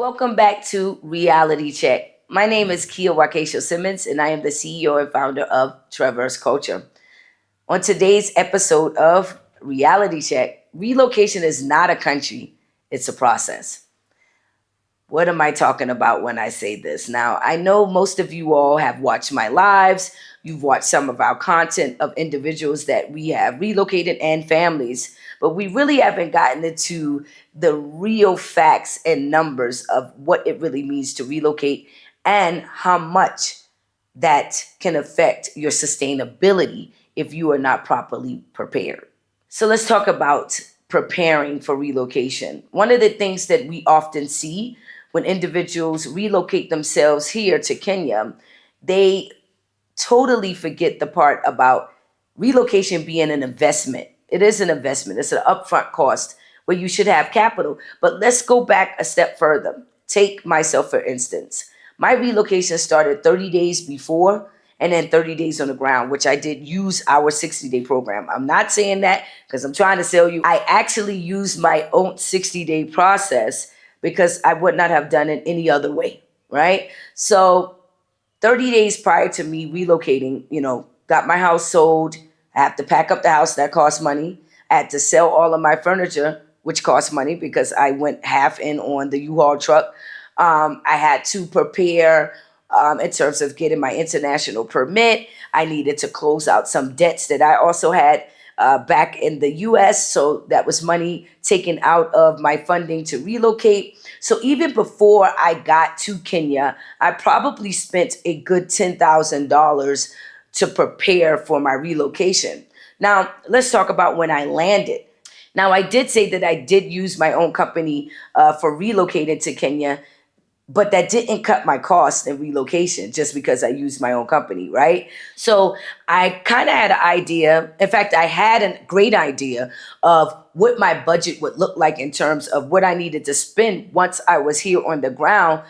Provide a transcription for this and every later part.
Welcome back to Reality Check. My name is Kia Wakesha Simmons, and I am the CEO and founder of Traverse Culture. On today's episode of Reality Check, relocation is not a country, it's a process. What am I talking about when I say this? Now, I know most of you all have watched my lives. You've watched some of our content of individuals that we have relocated and families, but we really haven't gotten into the real facts and numbers of what it really means to relocate and how much that can affect your sustainability if you are not properly prepared. So let's talk about preparing for relocation. One of the things that we often see when individuals relocate themselves here to Kenya, they totally forget the part about relocation being an investment. It is an investment. It's an upfront cost where you should have capital. But let's go back a step further. Take myself, for instance. My relocation started 30 days before and then 30 days on the ground, which I did use our 60-day program. I'm not saying that because I'm trying to sell you. I actually used my own 60-day process because I would not have done it any other way, right? So 30 days prior to me relocating, got my house sold. I have to pack up the house. That costs money. I had to sell all of my furniture, which costs money because I went half in on the U-Haul truck. I had to prepare in terms of getting my international permit. I needed to close out some debts that I also had back in the US. So that was money taken out of my funding to relocate. So even before I got to Kenya, I probably spent a good $10,000 to prepare for my relocation. Now, let's talk about when I landed. Now, I did say that I did use my own company for relocating to Kenya, but that didn't cut my cost in relocation just because I used my own company, right? So I kind of had an idea. In fact, I had a great idea of what my budget would look like in terms of what I needed to spend once I was here on the ground.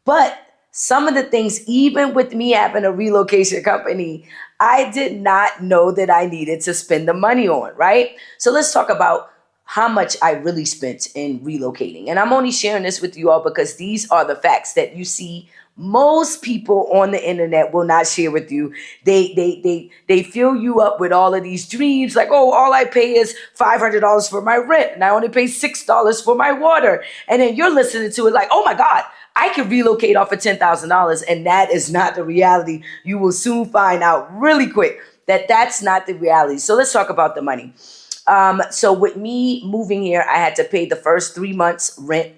But some of the things, even with me having a relocation company, I did not know that I needed to spend the money on, right? So let's talk about how much I really spent in relocating. And I'm only sharing this with you all because these are the facts that you see most people on the internet will not share with you. They fill you up with all of these dreams like, oh, all I pay is $500 for my rent and I only pay $6 for my water. And then you're listening to it like, oh my God, I can relocate off of $10,000. And that is not the reality. You will soon find out really quick that that's not the reality. So let's talk about the money. So with me moving here, I had to pay the first 3 months rent,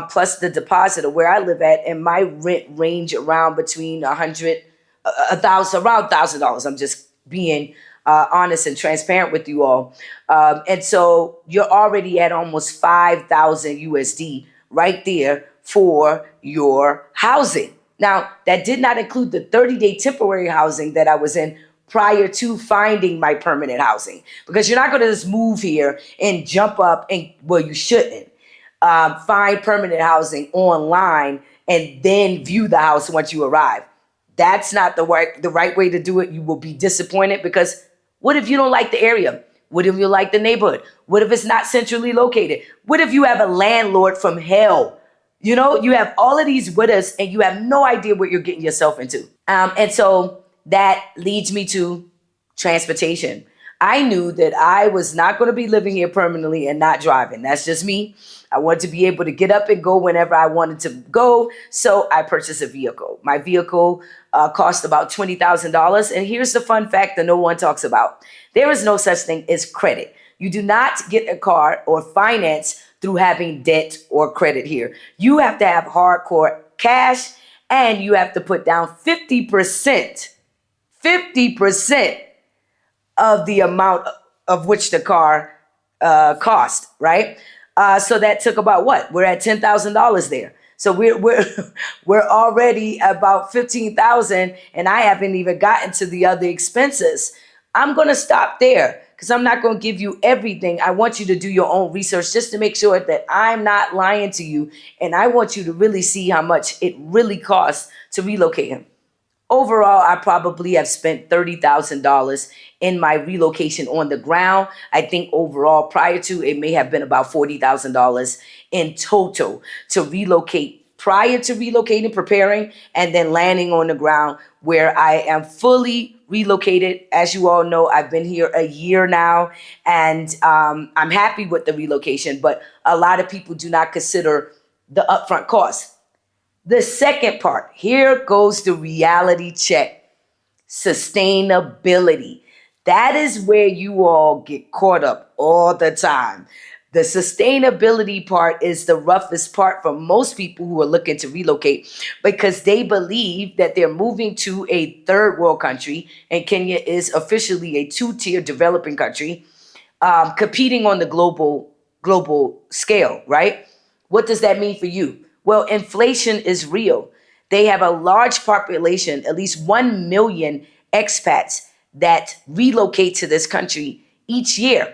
plus the deposit of where I live at. And my rent range around between around $1,000. I'm just being honest and transparent with you all. And so you're already at almost 5,000 USD right there for your housing. Now, that did not include the 30-day temporary housing that I was in prior to finding my permanent housing, because you're not going to just move here and jump up and, well, you shouldn't find permanent housing online and then view the house once you arrive. That's not the right way to do it. You will be disappointed because what if you don't like the area? What if you like the neighborhood? What if it's not centrally located? What if you have a landlord from hell? You have all of these with us and you have no idea what you're getting yourself into. And so that leads me to transportation. I knew that I was not going to be living here permanently and not driving. That's just me. I wanted to be able to get up and go whenever I wanted to go. So I purchased a vehicle. My vehicle cost about $20,000. And here's the fun fact that no one talks about. There is no such thing as credit. You do not get a car or finance through having debt or credit here. You have to have hardcore cash and you have to put down 50% of the amount of which the car cost, right? So that took about what? We're at $10,000 there. So we're already about 15,000, and I haven't even gotten to the other expenses. I'm gonna stop there because I'm not gonna give you everything. I want you to do your own research just to make sure that I'm not lying to you, and I want you to really see how much it really costs to relocate him. Overall, I probably have spent $30,000 in my relocation on the ground. I think overall, prior to, it may have been about $40,000 in total to relocate prior to relocating, preparing, and then landing on the ground where I am fully relocated. As you all know, I've been here a year now, and I'm happy with the relocation, but a lot of people do not consider the upfront cost. The second part, here goes the reality check. Sustainability. That is where you all get caught up all the time. The sustainability part is the roughest part for most people who are looking to relocate because they believe that they're moving to a third world country, and Kenya is officially a two-tier developing country, competing on the global scale, right? What does that mean for you? Well, inflation is real. They have a large population, at least 1 million expats that relocate to this country each year.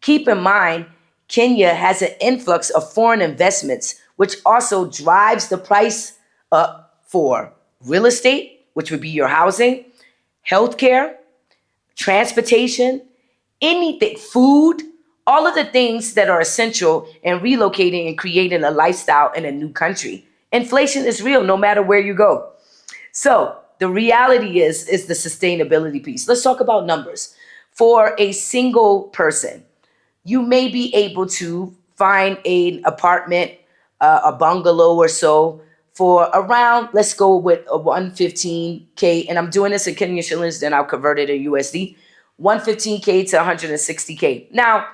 Keep in mind, Kenya has an influx of foreign investments, which also drives the price up for real estate, which would be your housing, healthcare, transportation, anything, food, all of the things that are essential in relocating and creating a lifestyle in a new country. Inflation is real no matter where you go. So the reality is the sustainability piece. Let's talk about numbers. For a single person, you may be able to find an apartment, a bungalow or so for around, let's go with a 115K, and I'm doing this in Kenyan shillings, then I'll convert it in USD, 115K to 160K. Now,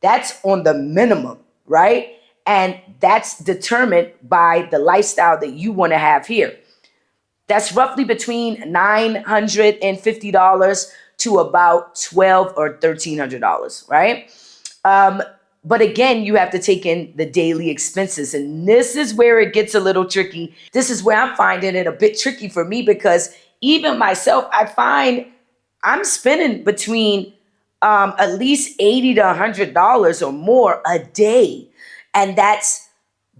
that's on the minimum, right? And that's determined by the lifestyle that you want to have here. That's roughly between $950 to about $1,200 or $1,300, right? But again, you have to take in the daily expenses. And this is where it gets a little tricky. This is where I'm finding it a bit tricky for me because even myself, I find I'm spending between at least $80 to $100 or more a day. And that's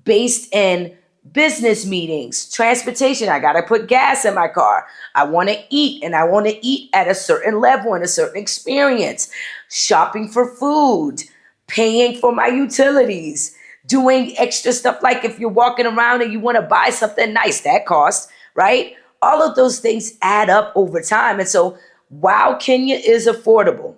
based in business meetings, transportation. I got to put gas in my car. I want to eat, and I want to eat at a certain level and a certain experience. Shopping for food, paying for my utilities, doing extra stuff like if you're walking around and you want to buy something nice, that costs, right? All of those things add up over time. And so while Kenya is affordable,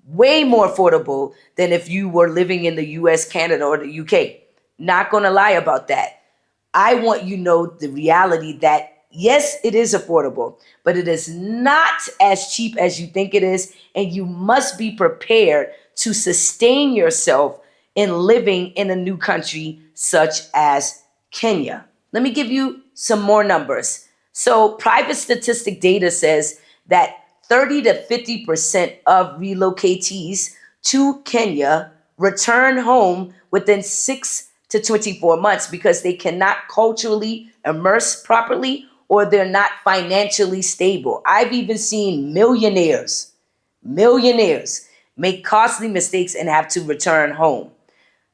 way more affordable than if you were living in the US, Canada, or the UK. Not going to lie about that. I want you to know the reality that yes, it is affordable, but it is not as cheap as you think it is. And you must be prepared to sustain yourself in living in a new country such as Kenya. Let me give you some more numbers. So private statistic data says that 30 to 50% of relocatees to Kenya return home within 6 to 24 months because they cannot culturally immerse properly or they're not financially stable. I've even seen millionaires make costly mistakes and have to return home.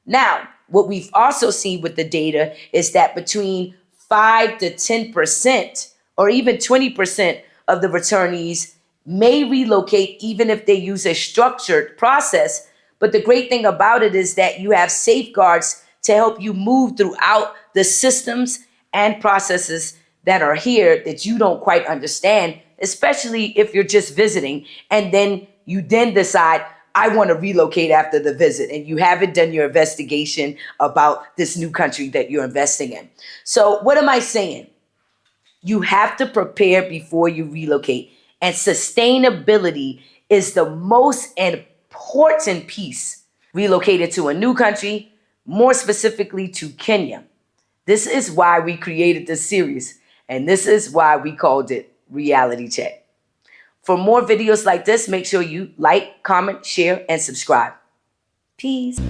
Now, what we've also seen with the data is that between 5 to 10% or even 20% of the returnees may relocate even if they use a structured process. But the great thing about it is that you have safeguards to help you move throughout the systems and processes that are here that you don't quite understand, especially if you're just visiting and then you then decide, I want to relocate after the visit, and you haven't done your investigation about this new country that you're investing in. So what am I saying? You have to prepare before you relocate. And sustainability is the most important piece. Relocated to a new country, more specifically to Kenya. This is why we created this series. And this is why we called it Reality Check. For more videos like this, make sure you like, comment, share, and subscribe. Peace.